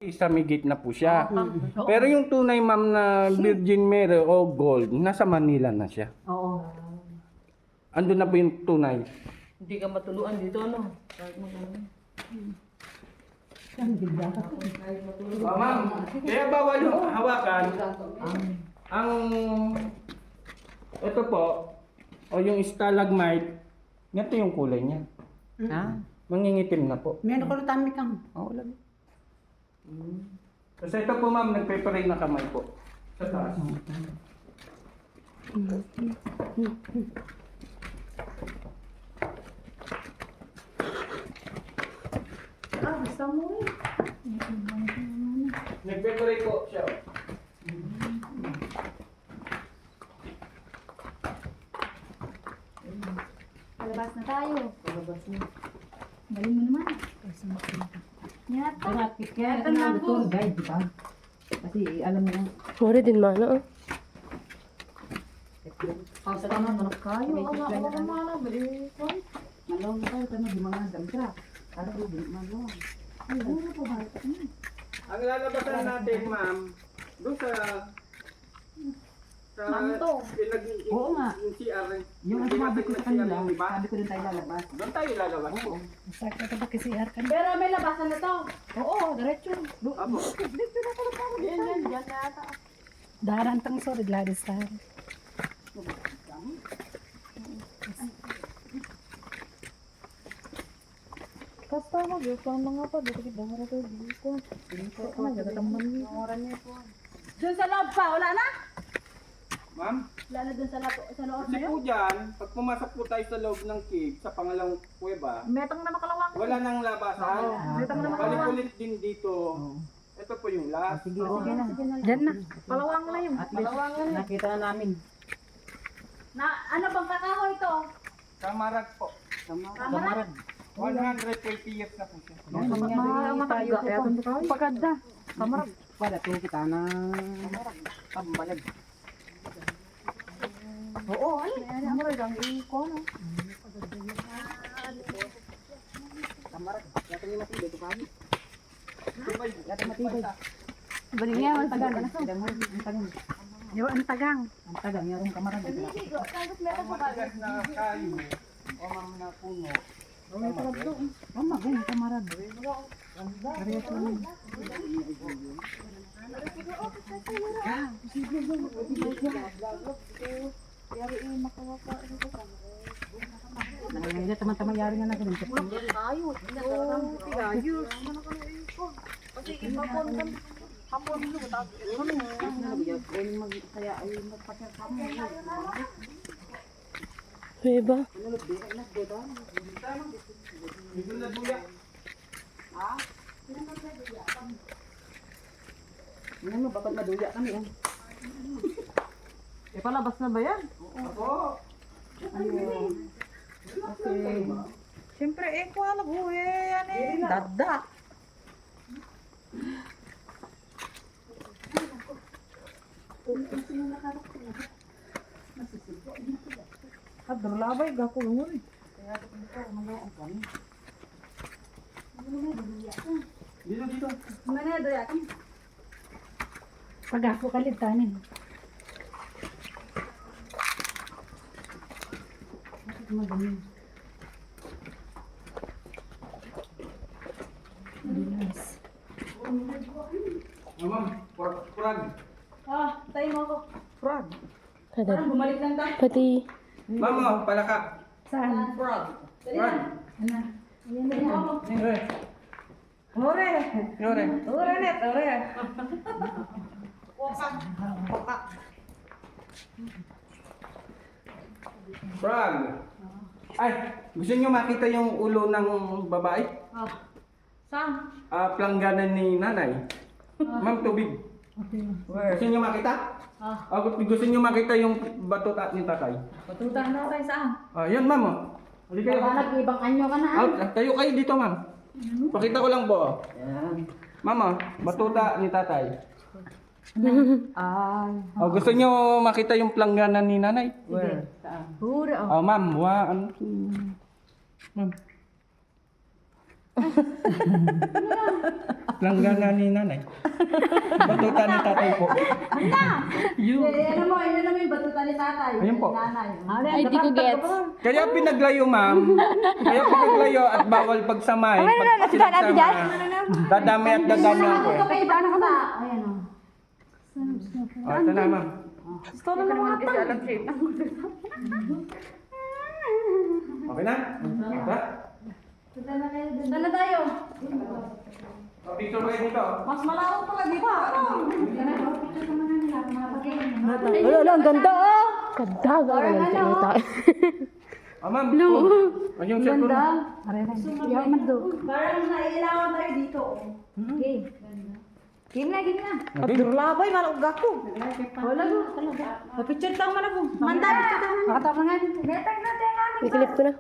Isamigit na po siya. Oo. Pero yung tunay ma'am na Virgin Mary o Gold, nasa Manila na siya. Oo. Andun na po yung tunay. Hindi ka matuluan dito, ano? Kahit mo ano. Ma'am, kaya bawal yung hawakan. Ang ito po, o yung stalagmite, ganito yung kulay niya. Ha? Mangingitim na po. Meron ko tami kang. Oo, lang. Kasi ito po ma'am, nagpe-pray na kamay po. Sa taas. Gusto mo eh. Nagpe-pray po siya. Palabas na tayo. Palabas mo. Galing mo naman. Yata. Kaya ito na tour guide, di ba? Kasi alam mo na. Mura din mana. Sa tama mo Kayo, ang mga balik ko. Malawang tayo tama di mga damtra. Para ko di malawang. Ay, buro po ba? Ang lalabasan natin ma'am, doon sa Manto. Oo nga. Yung CR. Yung ang sabi ko sa kanila, di ba? sabi ko din tayo lalabas. Doon tayo lalabas. Oo. Pero may labasan na to. Oo, diretso. Apo. Yan, dyan na ata. Darantang sorry, Gladys Star. Basta mag-yuk lang mga pa. Dito kita harap ko dito. Dito ka nagtatamban niyo. Doon sa loob pa, wala na? Ma'am, Wala na doon sa loob na kasi yun? po dyan, pag pumasok po tayo sa loob ng cave, sa pangalawang kuweba, Metong na makalawang. wala nang labasan. Metong na makalawang. Balik-ulit din dito. Ito po yung last. Sige, sige na. Diyan na. Palawang na yun. At least, nakita na namin. Na, ano bang kakahoy to? Kamarag po. Kamarad. 120 years na po siya. Tayo po. Pagkada. Kamarad. Pada to kita na pambalag. Oo, ay. Ano rin ang iko, no? Kamarad. Yato ni matibay to kami. Yato matibay. Baling niya, ang Tagang. tagang. Ang tagang. Yo, ang tagang. Ang tagang. Yarong kamarad. Ligo, tapos meron Ang pa ba? matigas na kayo, o ma'am na puno. Mama, ganyan kamarad. Parehas naman. Nangyayari teman-teman yari nga na ganun. Ayos. Ayos. Kasi iba po ng hapon mo. Kaya ay magpasya kami. May iba? Dito na duya. Ano mo, bakit maduya kami eh. Eh, palabas na ba yan? Ako. Ayun. Okay. Siyempre, eh, kung alam ko, eh, yan eh. Dada. Labay, gako mo rin. Dito. Mana do ya kan? Pag ako kalitanin. Yes. Ma'am, kurag. Ah, tayo mo ako. Frog. Kada. Parang bumalik lang tayo. Pati. Ma'am, palaka. Saan? Frog. Dali na. Ano? Ayan na ako. Ore. Yore. Ore, net. Ore. Frog. Ay, gusto niyo makita yung ulo ng babae? Ah. Saan? Plangganan ni nanay. Ma'am, tubig. Where? Gusto niyo makita? Ah. Gusto niyo makita yung batot at ni tatay? Patutan na tayo saan? Yan ma'am. Hindi kayo. Wala ibang anyo ka na. Tayo kayo dito ma'am. Pakita ko lang po. Yan. Mama, batuta ni tatay. Ay. Gusto niyo makita yung plangganan ni nanay? Where? Pura. Ma'am, ano? Ma'am. Langgana ni nanay. Batuta ni tatay po. Ano mo, yun naman yung batuta ni tatay. Ayun po. Nanay. Ay, di ko gets. Kaya pinaglayo, ma'am. Kaya pinaglayo at bawal pagsamay. Pag sinagsama, dadami at dadami ako eh. Ito kay iba na ka ba? Ayan o. O, ito na, ma'am. Gusto na naman kasi alam shape. Okay na? Tara. Doon na tayo. O, picture kayo dito. Mas malawak pala dito. Wala, ang ganda oh. Ganda, ganda. O, ma'am. O, yung cellphone mo. Parang nailawan tayo dito. Okay. Game na, game na. Labay, malog ako. Wala ko. Picture tayo man ako. Manda, picture tayo man. Iklip ko na.